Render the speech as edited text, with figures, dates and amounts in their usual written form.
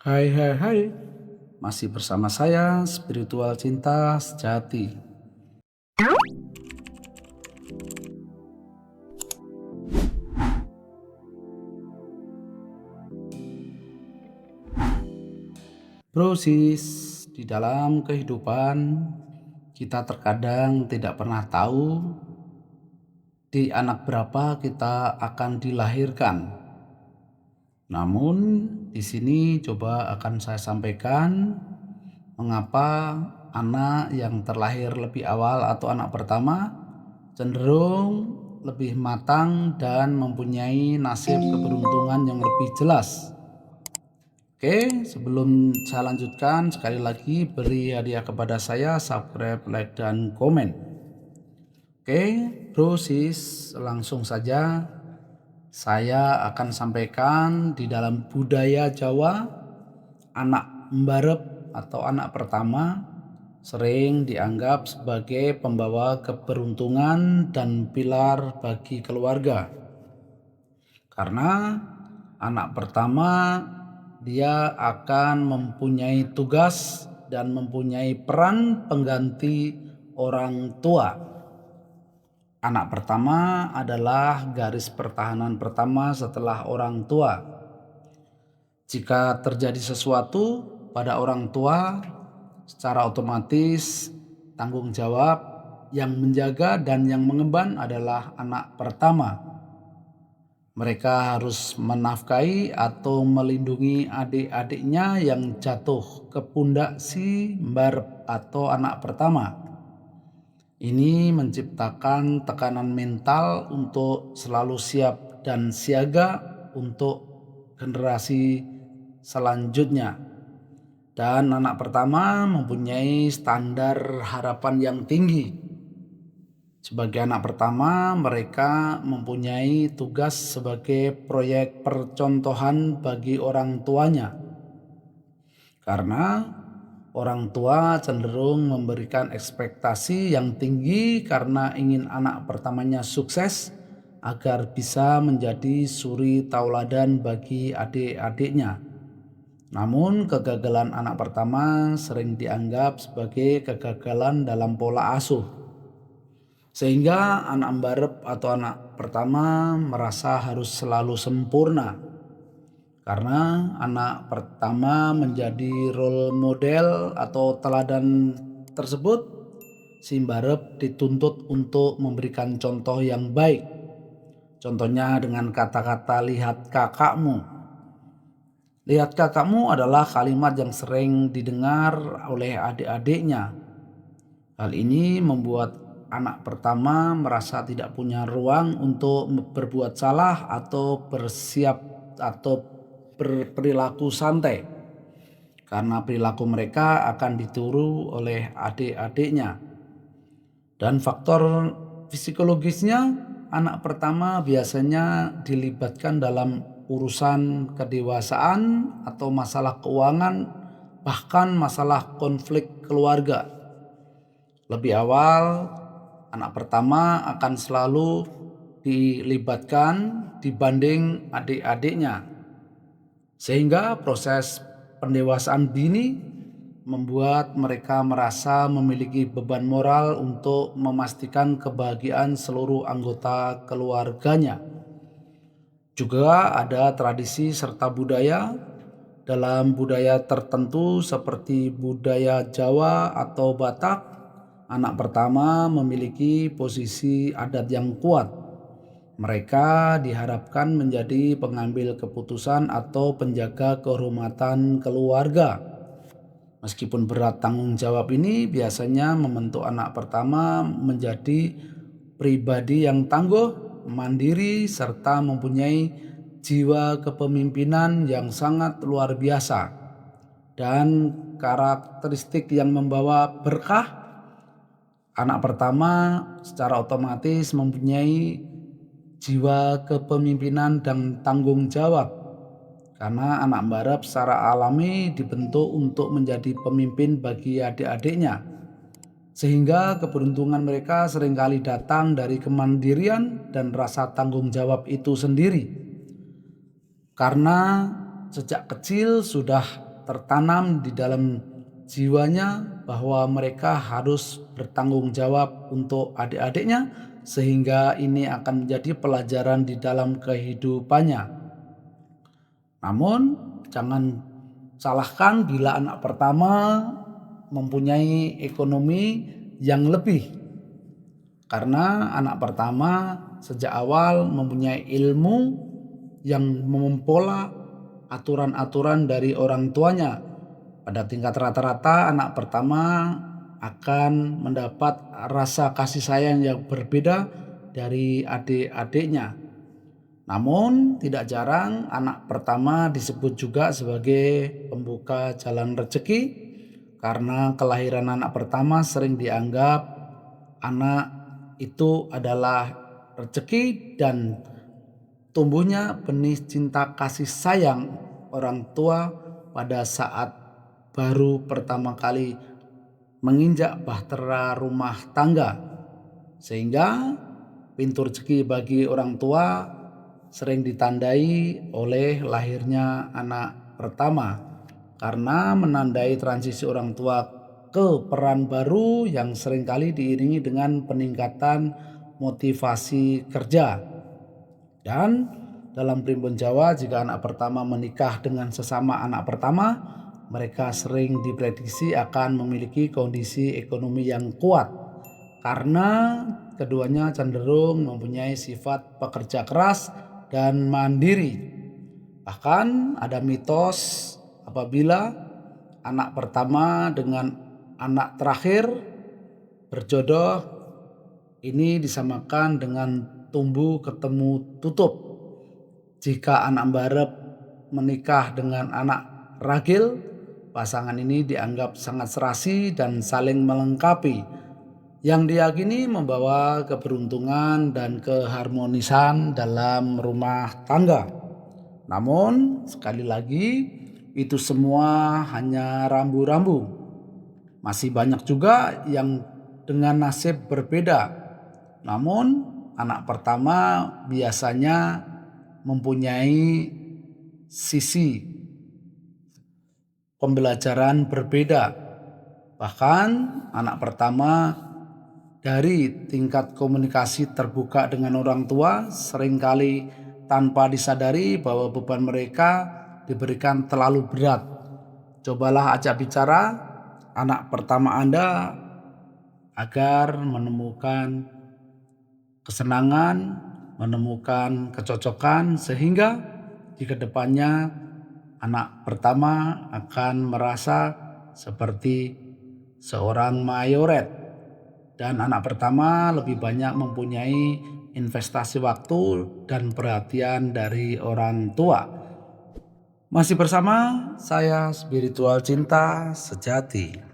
Hai hai hai, masih bersama saya Spiritual Cinta Sejati. Brosis, di dalam kehidupan kita terkadang tidak pernah tahu di anak berapa kita akan dilahirkan. Namun di sini coba akan saya sampaikan mengapa anak yang terlahir lebih awal atau anak pertama cenderung lebih matang dan mempunyai nasib keberuntungan yang lebih jelas. Oke, sebelum saya lanjutkan, sekali lagi beri hadiah kepada saya, subscribe, like, dan komen. Oke, Brosis, langsung saja saya akan sampaikan di dalam budaya Jawa, anak mbarep atau anak pertama sering dianggap sebagai pembawa keberuntungan dan pilar bagi keluarga. Karena anak pertama dia akan mempunyai tugas dan mempunyai peran pengganti orang tua. Anak pertama adalah garis pertahanan pertama setelah orang tua. Jika terjadi sesuatu pada orang tua, secara otomatis tanggung jawab yang menjaga dan yang mengemban adalah anak pertama. Mereka harus menafkahi atau melindungi adik-adiknya yang jatuh ke pundak si mbarep atau anak pertama. Ini menciptakan tekanan mental untuk selalu siap dan siaga untuk generasi selanjutnya. Dan anak pertama mempunyai standar harapan yang tinggi. Sebagai anak pertama, mereka mempunyai tugas sebagai proyek percontohan bagi orang tuanya. Karena orang tua cenderung memberikan ekspektasi yang tinggi karena ingin anak pertamanya sukses agar bisa menjadi suri tauladan bagi adik-adiknya. Namun kegagalan anak pertama sering dianggap sebagai kegagalan dalam pola asuh. Sehingga anak mbarep atau anak pertama merasa harus selalu sempurna. Karena anak pertama menjadi role model atau teladan tersebut, si mbarep dituntut untuk memberikan contoh yang baik. Contohnya dengan kata-kata lihat kakakmu. Lihat kakakmu adalah kalimat yang sering didengar oleh adik-adiknya. Hal ini membuat anak pertama merasa tidak punya ruang untuk berbuat salah atau bersiap atau berperilaku santai. Karena perilaku mereka akan ditiru oleh adik-adiknya. Dan faktor psikologisnya, anak pertama biasanya dilibatkan dalam urusan kedewasaan atau masalah keuangan, bahkan masalah konflik keluarga. Lebih awal, anak pertama akan selalu dilibatkan dibanding adik-adiknya. Sehingga proses pendewasaan dini membuat mereka merasa memiliki beban moral untuk memastikan kebahagiaan seluruh anggota keluarganya. Juga ada tradisi serta budaya. Dalam budaya tertentu seperti budaya Jawa atau Batak, anak pertama memiliki posisi adat yang kuat. Mereka diharapkan menjadi pengambil keputusan atau penjaga kehormatan keluarga. Meskipun berat tanggung jawab ini biasanya membentuk anak pertama menjadi pribadi yang tangguh, mandiri, serta mempunyai jiwa kepemimpinan yang sangat luar biasa. Dan karakteristik yang membawa berkah, anak pertama secara otomatis mempunyai jiwa kepemimpinan dan tanggung jawab. Karena anak mbarep secara alami dibentuk untuk menjadi pemimpin bagi adik-adiknya. Sehingga keberuntungan mereka seringkali datang dari kemandirian dan rasa tanggung jawab itu sendiri. Karena sejak kecil sudah tertanam di dalam jiwanya bahwa mereka harus bertanggung jawab untuk adik-adiknya, sehingga ini akan menjadi pelajaran di dalam kehidupannya. Namun jangan salahkan bila anak pertama mempunyai ekonomi yang lebih, karena anak pertama sejak awal mempunyai ilmu yang mempola aturan-aturan dari orang tuanya. Pada tingkat rata-rata anak pertama akan mendapat rasa kasih sayang yang berbeda dari adik-adiknya. Namun tidak jarang anak pertama disebut juga sebagai pembuka jalan rezeki, karena kelahiran anak pertama sering dianggap anak itu adalah rezeki dan tumbuhnya benih cinta kasih sayang orang tua pada saat baru pertama kali menginjak bahtera rumah tangga, sehingga pintu rezeki bagi orang tua sering ditandai oleh lahirnya anak pertama, karena menandai transisi orang tua ke peran baru yang seringkali diiringi dengan peningkatan motivasi kerja. Dan dalam primbon Jawa, jika anak pertama menikah dengan sesama anak pertama, mereka sering diprediksi akan memiliki kondisi ekonomi yang kuat, karena keduanya cenderung mempunyai sifat pekerja keras dan mandiri. Bahkan ada mitos apabila anak pertama dengan anak terakhir berjodoh, ini disamakan dengan tumbuh ketemu tutup. Jika anak barep menikah dengan anak ragil, pasangan ini dianggap sangat serasi dan saling melengkapi, yang diyakini membawa keberuntungan dan keharmonisan dalam rumah tangga. Namun sekali lagi, itu semua hanya rambu-rambu. Masih banyak juga yang dengan nasib berbeda. Namun anak pertama biasanya mempunyai sisi pembelajaran berbeda. Bahkan anak pertama dari tingkat komunikasi terbuka dengan orang tua seringkali tanpa disadari bahwa beban mereka diberikan terlalu berat. Cobalah ajak bicara anak pertama Anda agar menemukan kesenangan, menemukan kecocokan, sehingga di kedepannya anak pertama akan merasa seperti seorang mayoret, dan anak pertama lebih banyak mempunyai investasi waktu dan perhatian dari orang tua. Masih bersama saya, Spiritual Cinta Sejati.